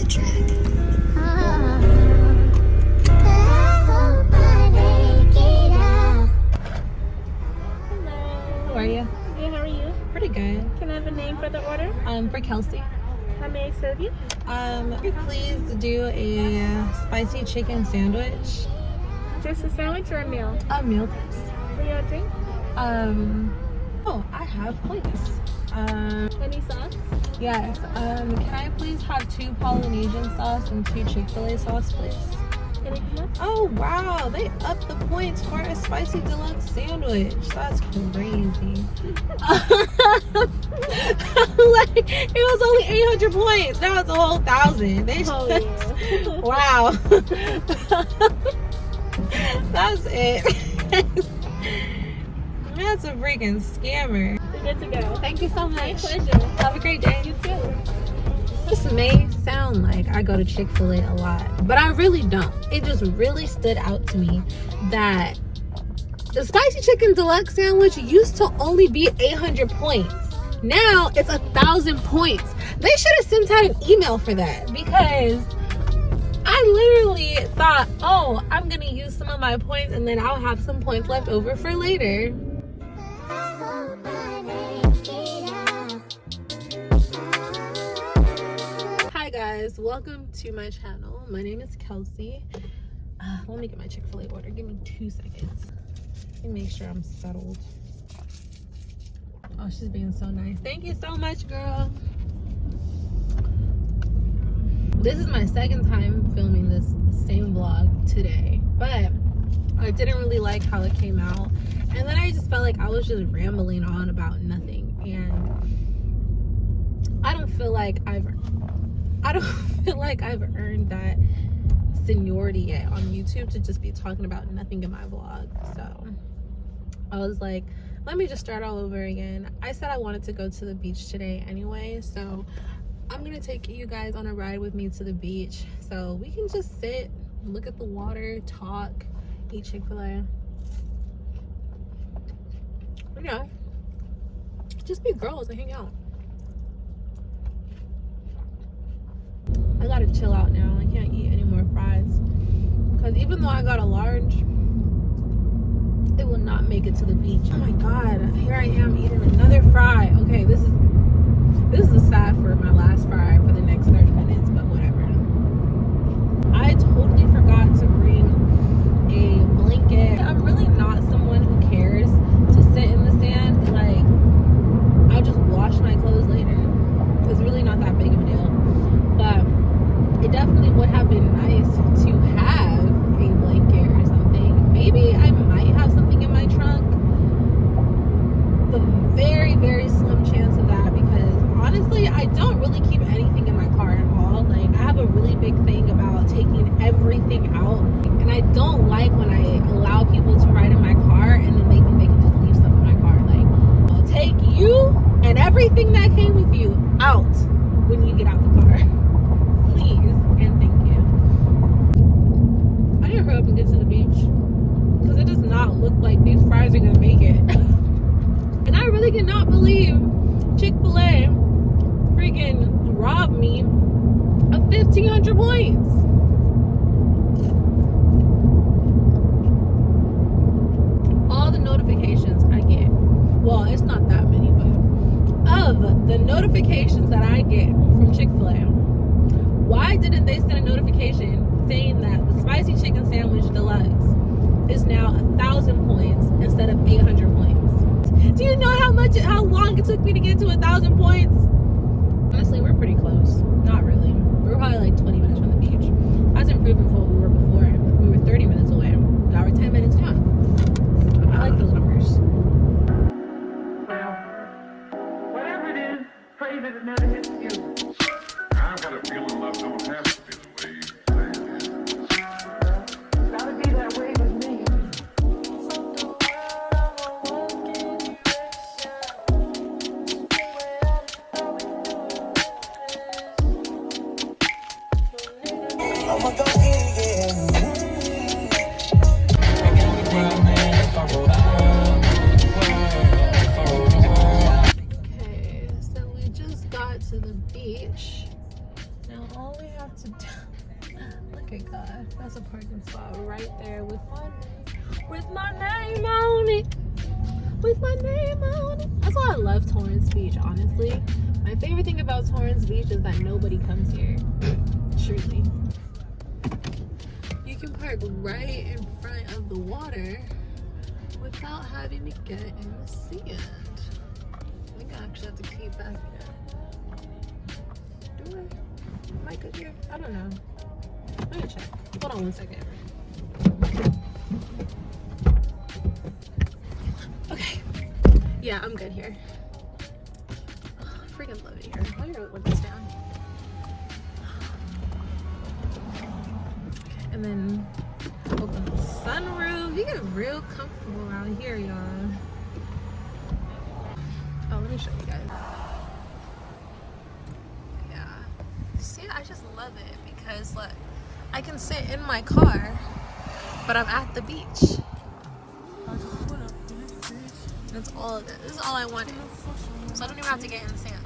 the track. How are you? Hey, how are you? Pretty good. Can I have a name for the order? For Kelsey. How may I serve you? Could you please do a spicy chicken sandwich? Just a sandwich or a meal? A meal, please. For your drink? Oh, I have plates. Any sauce? Yes. Can I please have 2 Polynesian sauce and 2 Chick-fil-A sauce, please? Anything else? Oh, wow. They upped the points for a spicy deluxe sandwich. That's crazy. Like, it was only 800 points. Now it's a whole 1,000. They just, Yeah. wow. That's it. That's a freaking scammer. We're good to go. Thank you so My much. pleasure. Have a great day. You too. This may sound like I go to Chick-fil-A a lot, but I really don't. It just really stood out to me that the spicy chicken deluxe sandwich used to only be 800 points. Now it's 1,000 points. They should have sent out an email for that, because I literally thought, oh, I'm gonna use some of my points and then I'll have some points left over for later. Hi guys, welcome to my channel. My name is Kelsey. Let me get my Chick-fil-A order. Give me 2 seconds. Let me make sure I'm settled. Oh, she's being so nice. Thank you so much, girl. This is my second time filming this same vlog today, but I didn't really like how it came out, and then I just felt like I was just rambling on about nothing, and I don't feel like I've earned that seniority yet on YouTube to just be talking about nothing in my vlog. So I was like, let me just start all over again. I said I wanted to go to the beach today anyway, so I'm gonna take you guys on a ride with me to the beach so we can just sit, look at the water, talk, eat Chick-fil-A. You know, just be girls and hang out. I gotta chill out now. I can't eat any more fries, because even though I got a large, it will not make it to the beach. Oh my god, here I am eating another fry. Okay, this is a sad for my last fry for the next 30 minutes, but whatever. I totally forgot to bring a blanket. I'm really not someone who cares to sit in the sand. Like, I'll just wash my clothes later. It's really not that big of a deal. But it definitely would have been nice to have a blanket or something. Maybe I might have something in my trunk. The very, very slim chance of that, because honestly, I don't really keep anything in my car at all. Like, I have a really big thing about taking everything out, and I don't like when I allow people to ride in my car and then they think they can just leave stuff in my car. Like, I'll take you and everything that came with you out when you get out the car. Please and thank you. I need to hurry up and get to the beach, because it does not look like these fries are gonna make it. And I really cannot believe Chick-fil-A freaking robbed me of 1,500 points. All the notifications I get, well, it's not that many, but of the notifications that I get from Chick-fil-A, why didn't they send a notification saying that the spicy chicken sandwich deluxe is now 1,000 points instead of 800 points? Do you know how long it took me to get to 1,000 points? Honestly, we're pretty close. Not really. We're probably like 20 minutes from the beach. That's improving from what we were before. We were 30 minutes away. Now we're 10 minutes gone. I like those numbers. Well, whatever it is, praise it and never hits you. I've got a feeling love don't have to be the way you say it is. Gotta be that way with me. I'ma go get it, yeah. Okay, so we just got to the beach. Now all we have to do, look at God, that's a parking spot right there with my name on it. With my name on it. That's why I love Torrance Beach, honestly. My favorite thing about Torrance Beach is that nobody comes here. Truly. You can park right in front of the water without having to get in the sand. I think I actually have to keep back here. Do I? Am I good here? I don't know. Let me check. Hold on 1 second. Okay. Yeah, I'm good here. Oh, I freaking love it here. Let me put this down. Okay, and then open the sunroof. You get real comfortable out here, y'all. Oh, let me show you guys. Yeah. See, I just love it because look, I can sit in my car, but I'm at the beach. That's all of it. This is all I wanted. So I don't even have to get in the sand.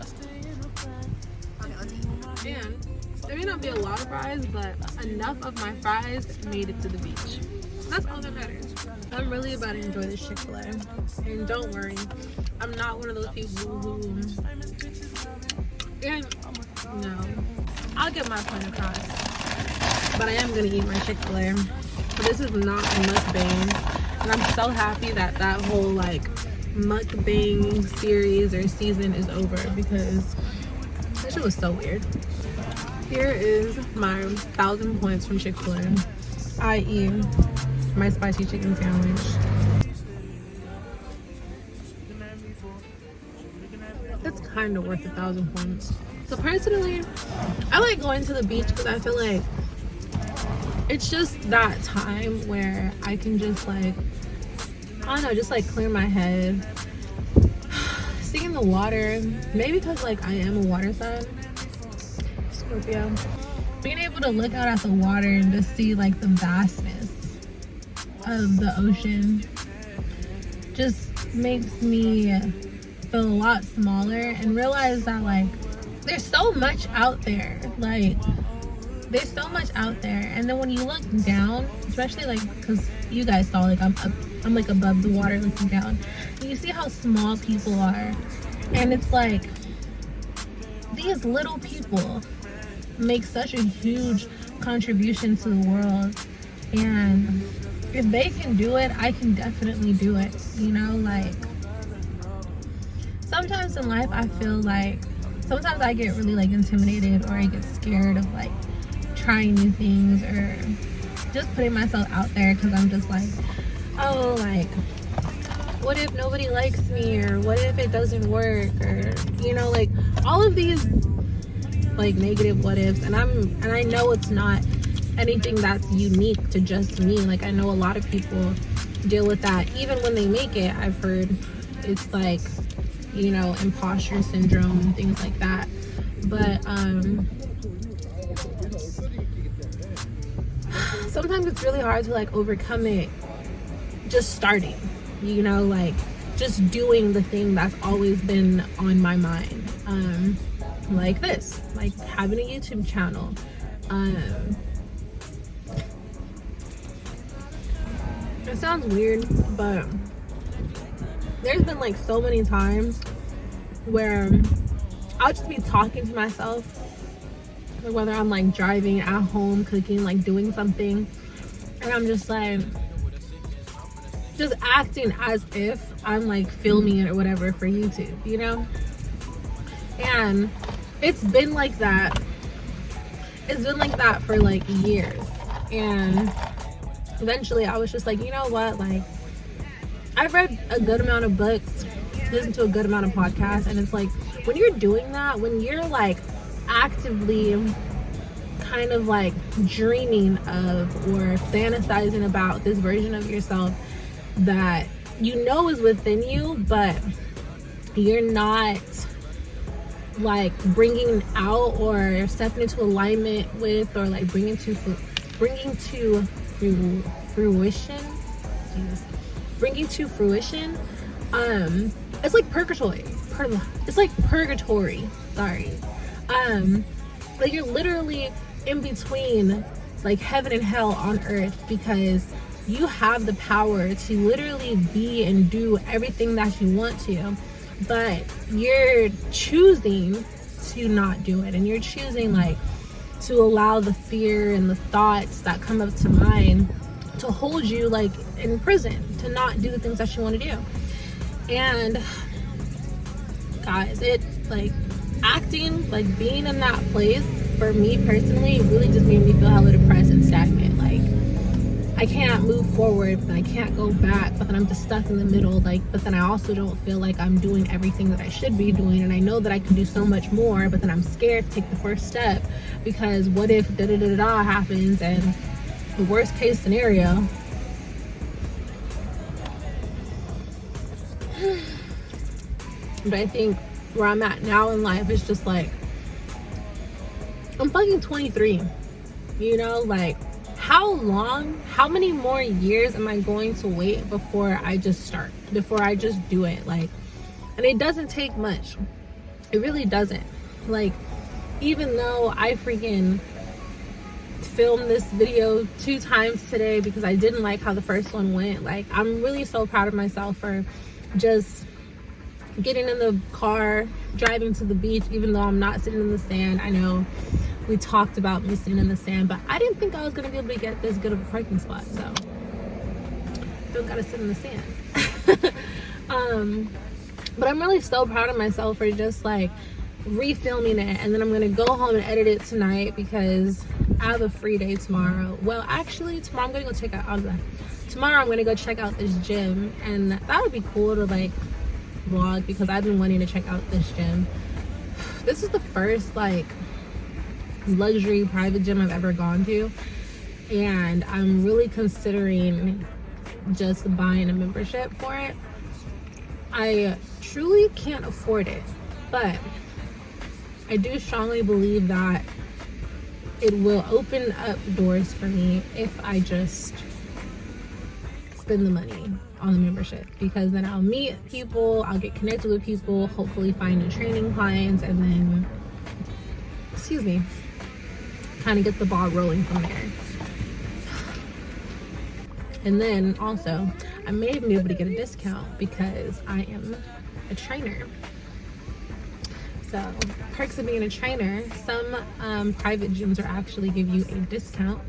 Okay, let's eat. And there may not be a lot of fries, but enough of my fries made it to the beach. That's all that matters. I'm really about to enjoy this Chick-fil-A. And don't worry, I'm not one of those people who... And no, I'll get my point across. But I am going to eat my Chick-fil-A. This is not a mukbang. And I'm so happy that that whole like mukbang series or season is over because that shit was so weird. Here is my 1,000 points from Chick-fil-A, i.e. my spicy chicken sandwich. It's kind of worth 1,000 points. So personally, I like going to the beach because I feel like it's just that time where I can just like, I don't know, just like clear my head. Seeing the water, maybe because like I am a water sign, Scorpio. Being able to look out at the water and just see like the vastness of the ocean just makes me feel a lot smaller and realize that like there's so much out there. Like there's so much out there, and then when you look down, especially like because you guys saw like I'm like above the water looking down, and you see how small people are, and it's like these little people make such a huge contribution to the world, and if they can do it, I can definitely do it, you know. Like sometimes in life I feel like sometimes I get really like intimidated or I get scared of like trying new things or just putting myself out there because I'm just like, oh, like what if nobody likes me, or what if it doesn't work, or you know, like all of these like negative what ifs. And I know it's not anything that's unique to just me. Like I know a lot of people deal with that even when they make it. I've heard it's like, you know, imposter syndrome and things like that. But sometimes it's really hard to like overcome it just starting, you know, like just doing the thing that's always been on my mind, like this, like having a YouTube channel. It sounds weird, but there's been like so many times where I'll just be talking to myself, or whether I'm like driving, at home, cooking, like doing something, and I'm just like just acting as if I'm like filming it or whatever for YouTube, you know. And it's been like that for like years, and eventually I was just like, you know what, like I've read a good amount of books, listened to a good amount of podcasts, and it's like when you're doing that, when you're like actively kind of like dreaming of or fantasizing about this version of yourself that you know is within you, but you're not like bringing out or stepping into alignment with, or like bringing to fruition. It's like purgatory. Sorry. Like, you're literally in between like heaven and hell on earth, because you have the power to literally be and do everything that you want to, but you're choosing to not do it, and you're choosing like to allow the fear and the thoughts that come up to mind to hold you like in prison, to not do the things that you want to do. And guys, it like acting, like being in that place, for me personally, really just made me feel hella depressed and stagnant. Like, I can't move forward, but I can't go back, but then I'm just stuck in the middle. Like, but then I also don't feel like I'm doing everything that I should be doing, and I know that I can do so much more, but then I'm scared to take the first step, because what if da-da-da-da happens, and the worst case scenario. But I think where I'm at now in life is just like, I'm fucking 23, you know, like, how many more years am I going to wait before I just start, before I just do it? Like, and it doesn't take much. It really doesn't. Like, even though I freaking filmed this video 2 times today because I didn't like how the first one went, like, I'm really so proud of myself for just getting in the car, driving to the beach, even though I'm not sitting in the sand. I know we talked about me sitting in the sand, but I didn't think I was gonna be able to get this good of a parking spot, so don't gotta sit in the sand. But I'm really so proud of myself for just like refilming it, and then I'm gonna go home and edit it tonight because I have a free day tomorrow. Well, actually, tomorrow I'm gonna go check out tomorrow I'm gonna go check out this gym, and that would be cool to like vlog, because I've been wanting to check out this gym. This is the first like luxury private gym I've ever gone to, and I'm really considering just buying a membership for it. I truly can't afford it, but I do strongly believe that it will open up doors for me if I just spend the money on the membership, because then I'll meet people, I'll get connected with people, hopefully find new training clients, and then, excuse me, kind of get the ball rolling from there. And then also, I may even be able to get a discount because I am a trainer. So, perks of being a trainer, some private gyms are actually give you a discount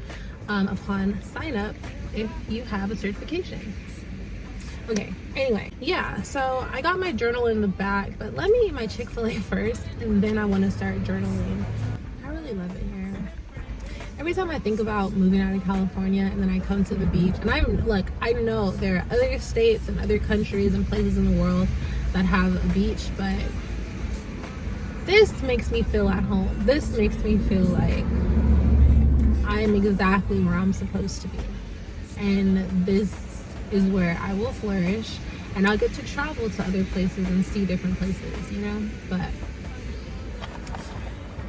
upon sign up if you have a certification. Okay, anyway, yeah, so I got my journal in the back, but let me eat my Chick-fil-A first, and then I want to start journaling. I really love it here. Every time I think about moving out of California and then I come to the beach, and I'm like, I know there are other states and other countries and places in the world that have a beach, but this makes me feel at home. This makes me feel like I'm exactly where I'm supposed to be. And this is where I will flourish, and I'll get to travel to other places and see different places, you know? But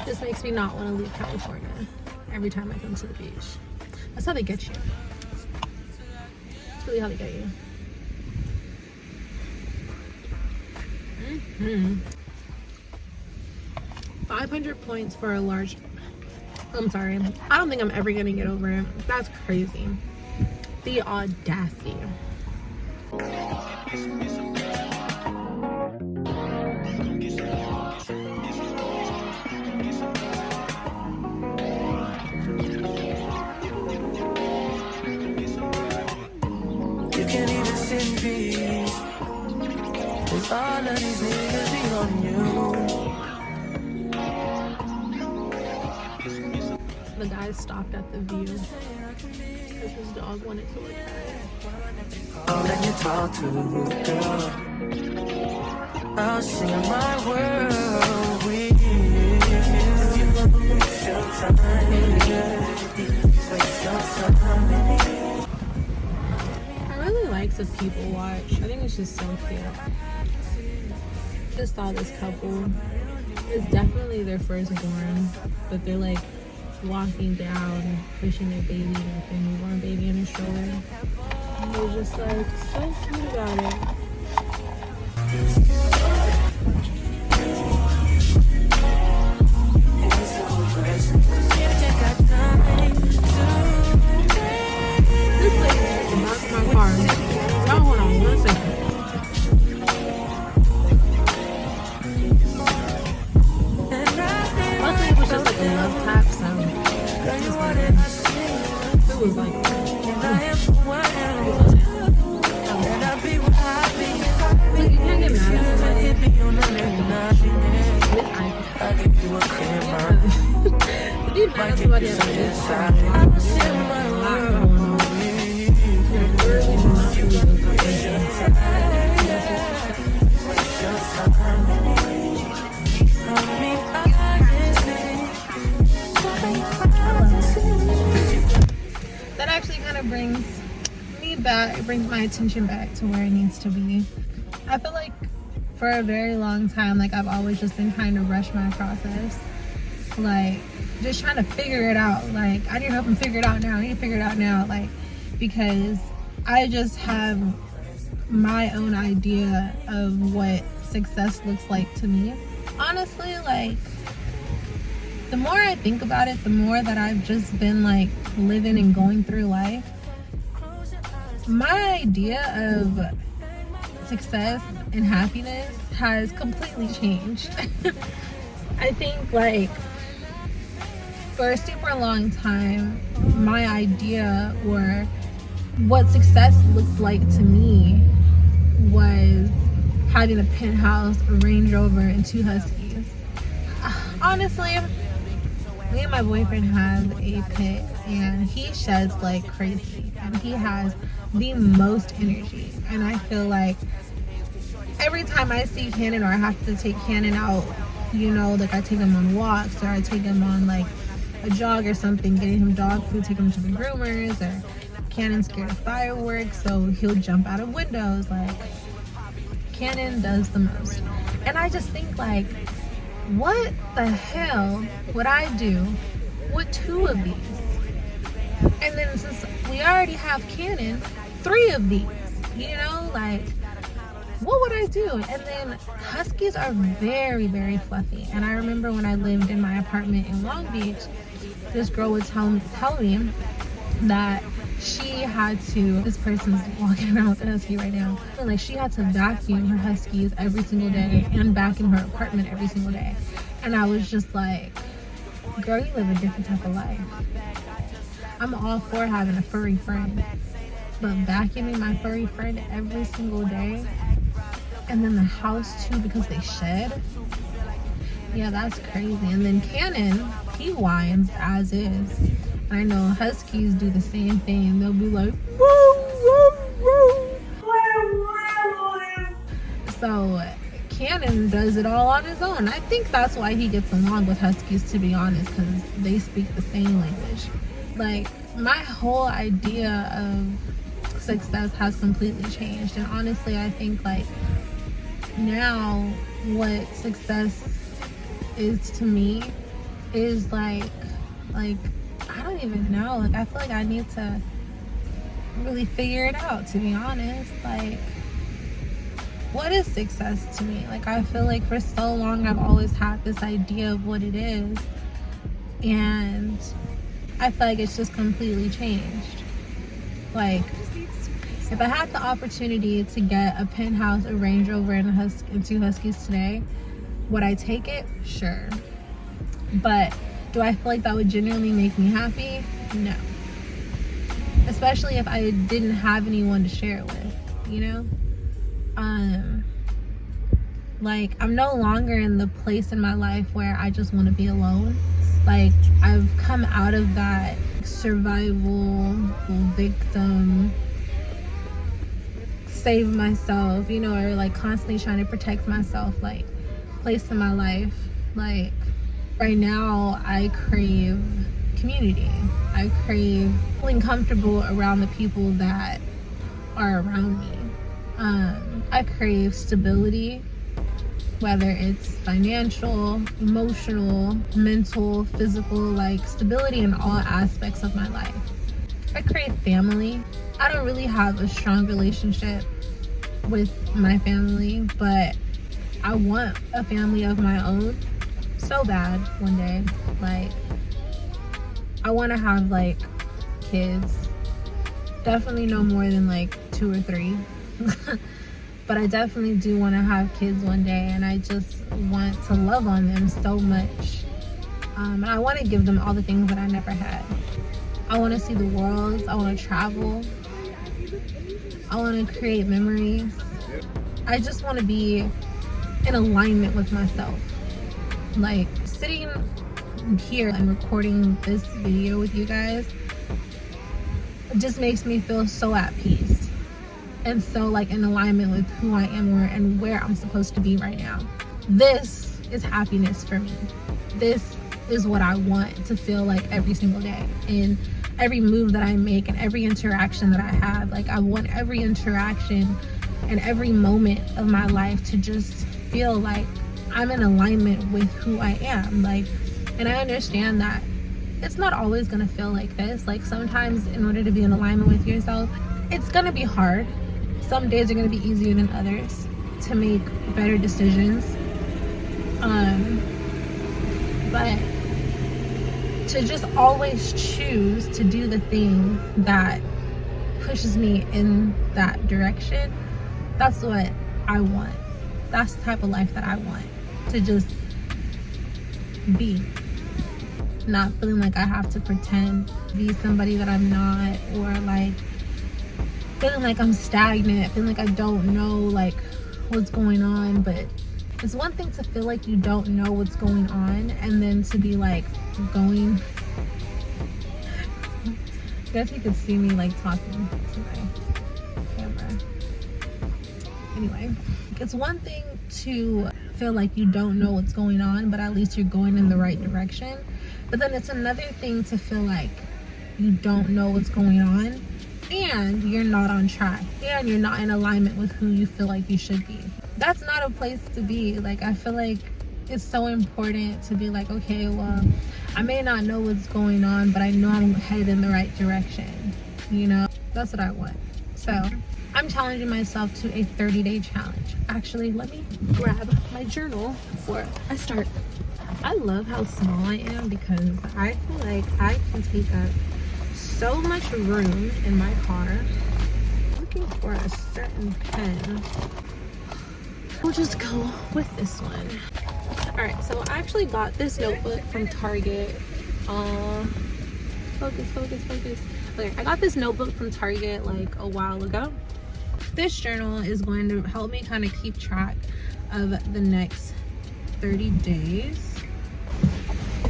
this makes me not want to leave California every time I come to the beach. That's how they get you. That's really how they get you. 500 points for a large... I'm sorry. I don't think I'm ever going to get over it. That's crazy. The audacity. You can't even sit in peace. With all of these niggas be on you. The guy stopped at the View because his dog wanted to look at it. Oh, let you talk to, girl. I'll share my world with you. Waste your time. I really like to people watch. I think it's just so cute. Just saw this couple. It's definitely their firstborn, but they're like walking down, pushing their baby, like their newborn baby in a stroller. And they're just like so cute about it. just like a love tap sound. Girl, you wanted, I see. It was like, And I am who I am. And I be what I be. so you can't get mad at somebody. Hit me on the neck, nah, she mad. I give you a clear mind. To be mad at somebody at a good time, I was in my a lot world. going on. You're really not really good person. That actually kind of brings me back, it brings my attention back to where it needs to be. I feel like for a very long time, like I've always just been trying to rush my process. Like just trying to figure it out. Like I need to help him figure it out now. I need to figure it out now. Like because I just have my own idea of what success looks like to me. Honestly, like the more I think about it, the more that I've just been like living and going through life. My idea of success and happiness has completely changed. I think like for a super long time, my idea or what success looked like to me was having a penthouse, a Range Rover, and 2 Huskies. Honestly, me and my boyfriend have a pit and he sheds like crazy and he has the most energy, and I feel like every time I see Cannon or I have to take Cannon out, you know, like I take him on walks or I take him on like a jog or something, getting him dog food, take him to the groomers, or Cannon's scared of fireworks, so he'll jump out of windows. Like Cannon does the most, and I just think like, what the hell would I do with 2 of these? And then since we already have Cannon, 3 of these, you know, like what would I do? And then Huskies are very, very fluffy. And I remember when I lived in my apartment in Long Beach, this girl would tell me that she had to, this person's walking around with a Husky right now, and like she had to vacuum her Huskies every single day and vacuum her apartment every single day. And I was just like, girl, you live a different type of life. I'm all for having a furry friend, but vacuuming my furry friend every single day, and then the house too because they shed, yeah, that's crazy. And then Cannon, he whines as is. And I know Huskies do the same thing. They'll be like, woo, woo, woo. So Cannon does it all on his own. I think that's why he gets along with Huskies, to be honest, because they speak the same language. Like, my whole idea of success has completely changed. And honestly, I think like now what success is to me is like I don't even know. Like I feel like I need to really figure it out, to be honest. Like, what is success to me? Like I feel like for so long I've always had this idea of what it is, and I feel like it's just completely changed. Like if I had the opportunity to get a penthouse, a Range Rover, and 2 Huskies today, would I take it? Sure. But do I feel like that would genuinely make me happy? No. Especially if I didn't have anyone to share it with, you know? Like I'm no longer in the place in my life where I just want to be alone. Like I've come out of that survival victim, save myself, you know, or like constantly trying to protect myself, like place in my life. Like right now I crave community. I crave feeling comfortable around the people that are around me. I crave stability, whether it's financial, emotional, mental, physical, like stability in all aspects of my life. I crave family. I don't really have a strong relationship with my family, but I want a family of my own so bad one day. Like I want to have like kids, definitely no more than like 2 or 3. But I definitely do want to have kids one day, and I just want to love on them so much. And I want to give them all the things that I never had. I want to see the world. I want to travel. I want to create memories. I just want to be in alignment with myself. Like, sitting here and recording this video with you guys, it just makes me feel so at peace and so like in alignment with who I am and where I'm supposed to be right now. This is happiness for me. This is what I want to feel like every single day, and every move that I make and every interaction that I have. Like, I want every interaction and every moment of my life to just feel like I'm in alignment with who I am. Like, and I understand that it's not always gonna feel like this. Like, sometimes in order to be in alignment with yourself, it's gonna be hard. Some days are gonna be easier than others to make better decisions. But to just always choose to do the thing that pushes me in that direction, that's what I want. That's the type of life that I want. To just be. Not feeling like I have to pretend to be somebody that I'm not, or like feeling like I'm stagnant, feeling like I don't know like what's going on. But it's one thing to feel like you don't know what's going on, and then to be like going. I guess you could see me like talking to my camera. Anyway, it's one thing to feel like you don't know what's going on, but at least you're going in the right direction. But then it's another thing to feel like you don't know what's going on and you're not on track and you're not in alignment with who you feel like you should be. That's not a place to be. Like, I feel like it's so important to be like, okay, well, I may not know what's going on, but I know I'm headed in the right direction. You know, that's what I want. So I'm challenging myself to a 30-day challenge. Actually, let me grab my journal before I start. I love how small I am because I feel like I can take up so much room in my car. I'm looking for a certain pen. We'll just go with this one. Alright, so I actually got this notebook from Target. Focus. Okay, I got this notebook from Target like a while ago. This journal is going to help me kind of keep track of the next 30 days.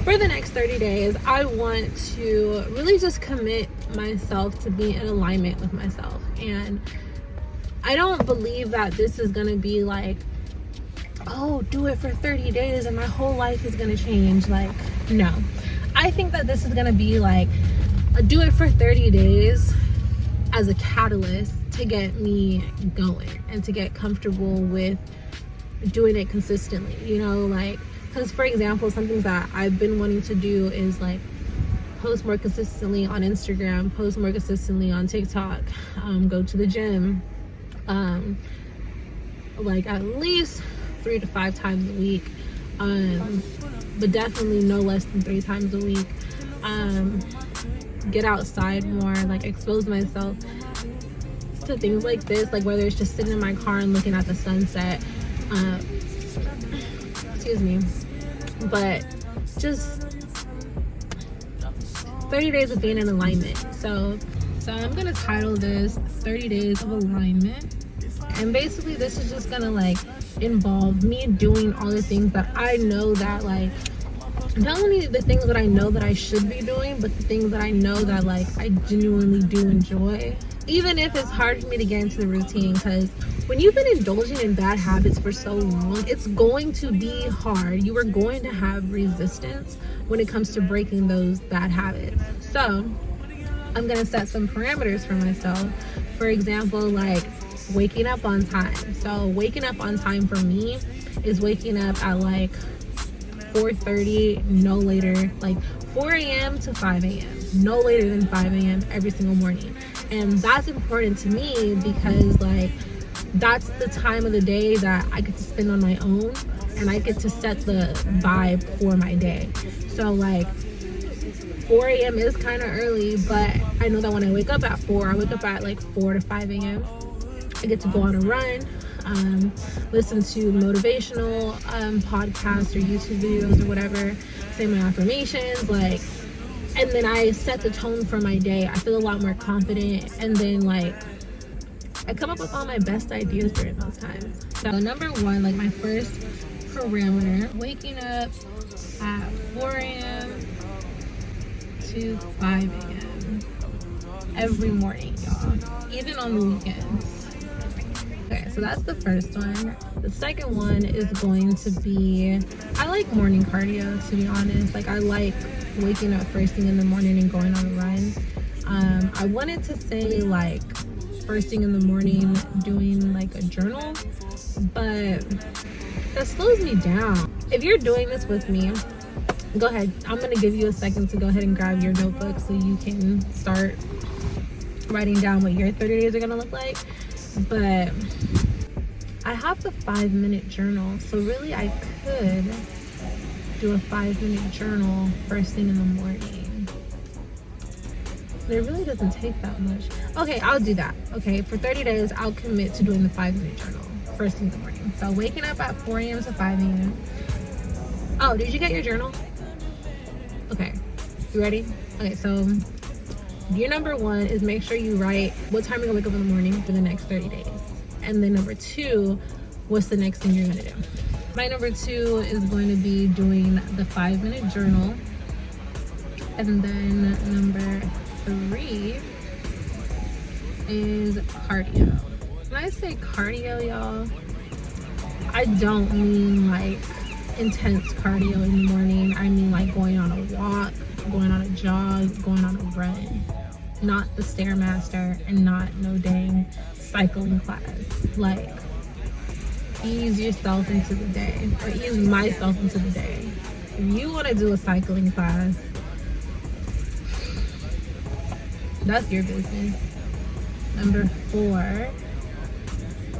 For the next 30 days, I want to really just commit myself to be in alignment with myself. And I don't believe that this is going to be like, oh, do it for 30 days and my whole life is going to change. Like, no. I think that this is going to be like, do it for 30 days as a catalyst to get me going and to get comfortable with doing it consistently, you know, like, because for example, something that I've been wanting to do is like post more consistently on Instagram, post more consistently on TikTok, go to the gym, like at least 3 to 5 times a week, but definitely no less than 3 times a week. Get outside more, like expose myself to things like this, like whether it's just sitting in my car and looking at the sunset, excuse me, but just 30 days of being in alignment. So I'm gonna title this 30 days of alignment, and basically this is just gonna like involve me doing all the things that I know that like, not only the things that I know that I should be doing, but the things that I know that like I genuinely do enjoy, even if it's hard for me to get into the routine. Because when you've been indulging in bad habits for so long, it's going to be hard. You are going to have resistance when it comes to breaking those bad habits. So I'm gonna set some parameters for myself. For example, like waking up on time. So waking up on time for me is waking up at like 4:30, no later, like 4 a.m. to 5 a.m. no later than 5 a.m. every single morning. And that's important to me because like that's the time of the day that I get to spend on my own, and I get to set the vibe for my day. So like 4 a.m. is kind of early, but I know that when I wake up at 4, I wake up at like 4 to 5 a.m. I get to go on a run. listen to motivational podcasts or YouTube videos or whatever, say my affirmations, like, and then I set the tone for my day. I feel a lot more confident, and then like I come up with all my best ideas during those times. So number one, like my first parameter, waking up at 4 a.m. to 5 a.m. every morning, y'all, even on the weekends. Okay, so that's the first one. The second one is going to be, I like morning cardio, to be honest. Like, I like waking up first thing in the morning and going on a run. I wanted to say like first thing in the morning doing like a journal, but that slows me down. If you're doing this with me, go ahead. I'm gonna give you a second to go ahead and grab your notebook so you can start writing down what your 30 days are gonna look like. But I have the 5-minute journal, so really I could do a 5-minute journal first thing in the morning. But it really doesn't take that much. Okay, I'll do that. Okay, for 30 days, I'll commit to doing the 5-minute journal first thing in the morning. So waking up at 4 a.m. to 5 a.m. Oh, did you get your journal? Okay, you ready? Okay, so your number one is make sure you write what time you're gonna wake up in the morning for the next 30 days. And then number two, what's the next thing you're gonna do? My number two is going to be doing the 5-minute journal. And then number three is cardio. When I say cardio, y'all, I don't mean like intense cardio in the morning. I mean like going on a walk, going on a jog, going on a run. Not the Stairmaster and not no dang cycling class. Like, ease yourself into the day, or ease myself into the day. If you want to do a cycling class, that's your business. Number four,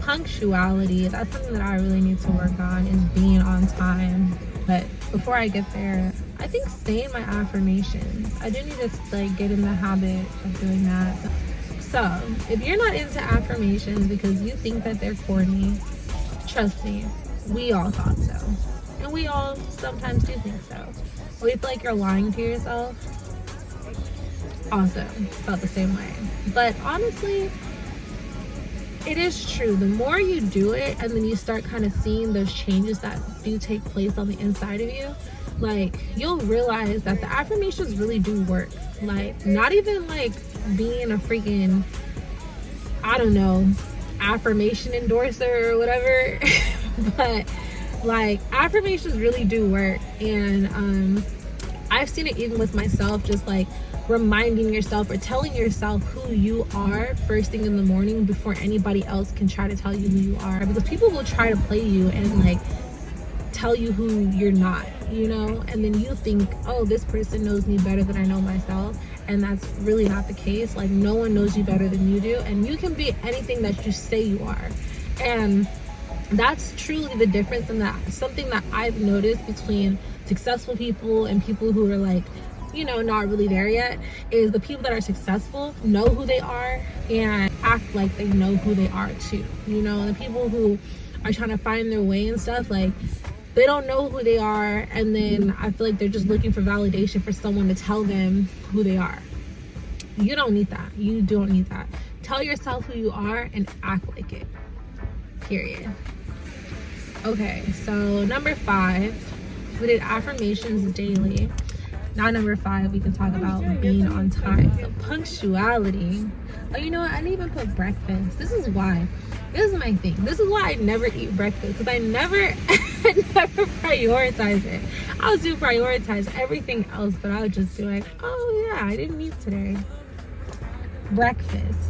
punctuality. That's something that I really need to work on, is being on time. But before I get there, I think saying my affirmations. I do need to like get in the habit of doing that. So if you're not into affirmations because you think that they're corny, trust me, we all thought so. And we all sometimes do think so. Or you feel like you're lying to yourself, also felt the same way. But honestly, it is true. The more you do it and then you start kind of seeing those changes that do take place on the inside of you, like, you'll realize that the affirmations really do work. Like, not even like being a freaking, I don't know, affirmation endorser or whatever, but like affirmations really do work. And I've seen it even with myself, just like reminding yourself or telling yourself who you are first thing in the morning before anybody else can try to tell you who you are, because people will try to play you and like tell you who you're not, you know, and then you think, oh, this person knows me better than I know myself. And that's really not the case. Like, no one knows you better than you do, and you can be anything that you say you are. And that's truly the difference, and that something that I've noticed between successful people and people who are like, you know, not really there yet, is the people that are successful know who they are and act like they know who they are too, you know. And the people who are trying to find their way and stuff, like, they don't know who they are, and then I feel like they're just looking for validation for someone to tell them who they are. You don't need that. You don't need that. Tell yourself who you are and act like it. Period. Okay, so number 5, we did affirmations daily. Now number 5, we can talk about being on time. So punctuality. Oh, you know what? I didn't even put breakfast. This is why. This is my thing. This is why I never eat breakfast, because I never prioritize it. I would do prioritize everything else, but I would just be like, oh yeah, I didn't eat today. Breakfast.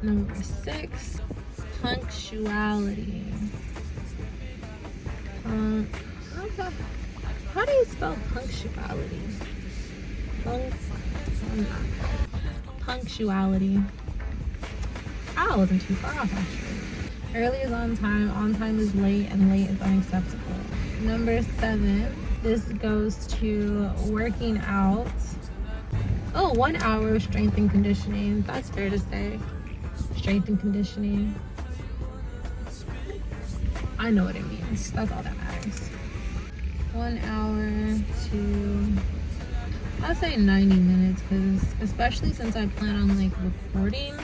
Number 6, punctuality. How do you spell punctuality? Punctuality. I wasn't too far off actually. Early is on time is late, and late is unacceptable. Number 7, this goes to working out. Oh, 1 hour of strength and conditioning. That's fair to say. Strength and conditioning. I know what it means. That's all that matters. 1 hour to, I'll say 90 minutes, because especially since I plan on like recording,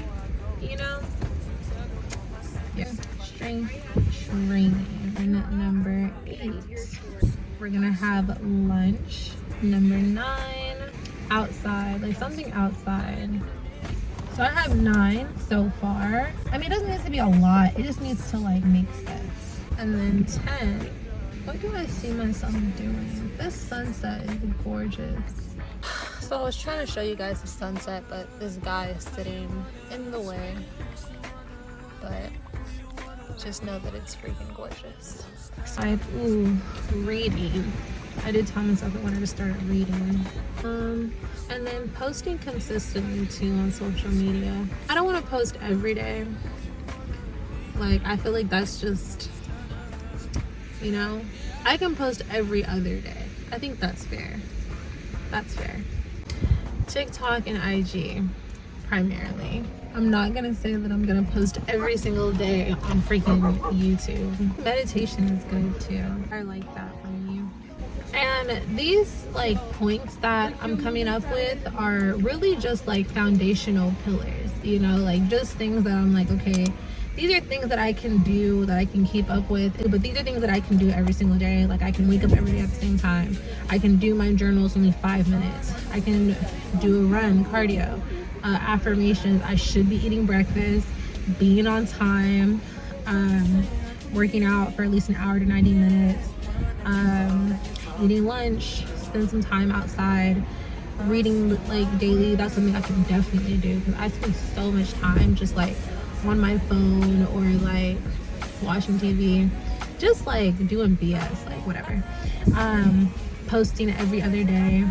you know. Yeah. Strength training. Number 8. We're gonna have lunch. Number 9, outside, like something outside. So I have 9 so far. I mean, it doesn't need to be a lot. It just needs to like make sense. And then 10, what do I see myself doing? This sunset is gorgeous. So I was trying to show you guys the sunset, but this guy is sitting in the way. But just know that it's freaking gorgeous. So reading. I did tell myself I wanted to start reading. And then posting consistently too on social media. I don't want to post every day. Like, I feel like that's just, you know, I can post every other day. I think that's fair. That's fair. TikTok and IG primarily. I'm not gonna say that I'm gonna post every single day on freaking YouTube. Meditation is good too. I like that from you. And these like points that I'm coming up with are really just like foundational pillars, you know, like just things that I'm like, okay, these are things that I can do, that I can keep up with, but these are things that I can do every single day. Like I can wake up every day at the same time. I can do my journals only 5 minutes. I can do a run, cardio, affirmations. I should be eating breakfast, being on time, working out for at least an hour to 90 minutes, eating lunch, spend some time outside, reading like daily. That's something I can definitely do, because I spend so much time just like on my phone or like watching TV, just like doing BS, like whatever. Posting every other day,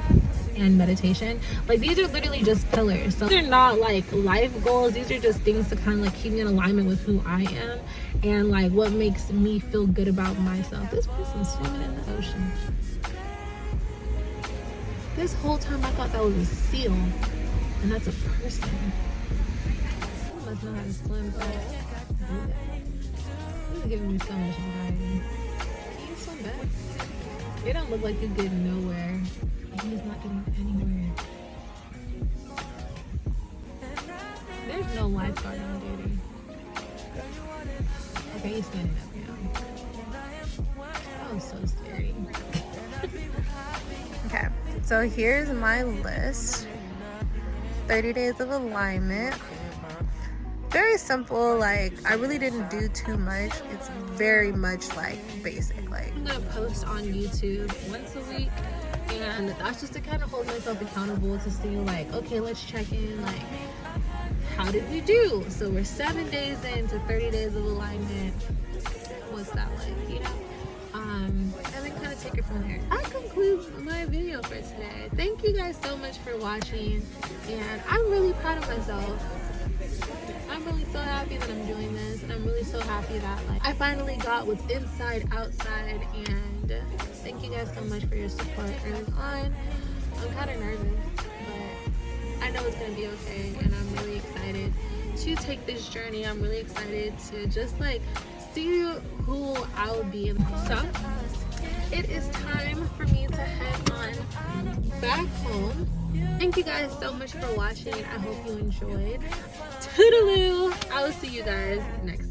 and meditation. Like these are literally just pillars. So they're not like life goals. These are just things to kind of like keep me in alignment with who I am and like what makes me feel good about myself. This person's swimming in the ocean. This whole time I thought that was a seal, and that's a person. I must know how to swim, but this is giving me so much anxiety. Can you swim back? It don't look like he's getting nowhere. He's not getting anywhere. There's no lifeguard on duty. Okay, he's standing up now. That was so scary. Okay, so here's my list. 30 days of alignment. Very simple, like I really didn't do too much. It's very much like basic. Like I'm gonna post on YouTube once a week, and that's just to kind of hold myself accountable to see like, okay, let's check in, like how did we do? So we're 7 days into 30 days of alignment. What's that like, you know? And then kind of take it from there. That concludes my video for today. Thank you guys so much for watching, and I'm really proud of myself. I'm really so happy that I'm doing this, and I'm really so happy that like I finally got what's inside outside. And thank you guys so much for your support early on. I'm kind of nervous, but I know it's gonna be okay, and I'm really excited to take this journey. I'm really excited to just like see who I'll be. So it is time for me to head on back home. Thank you guys so much for watching. I hope you enjoyed. Toodaloo! I will see you guys next time.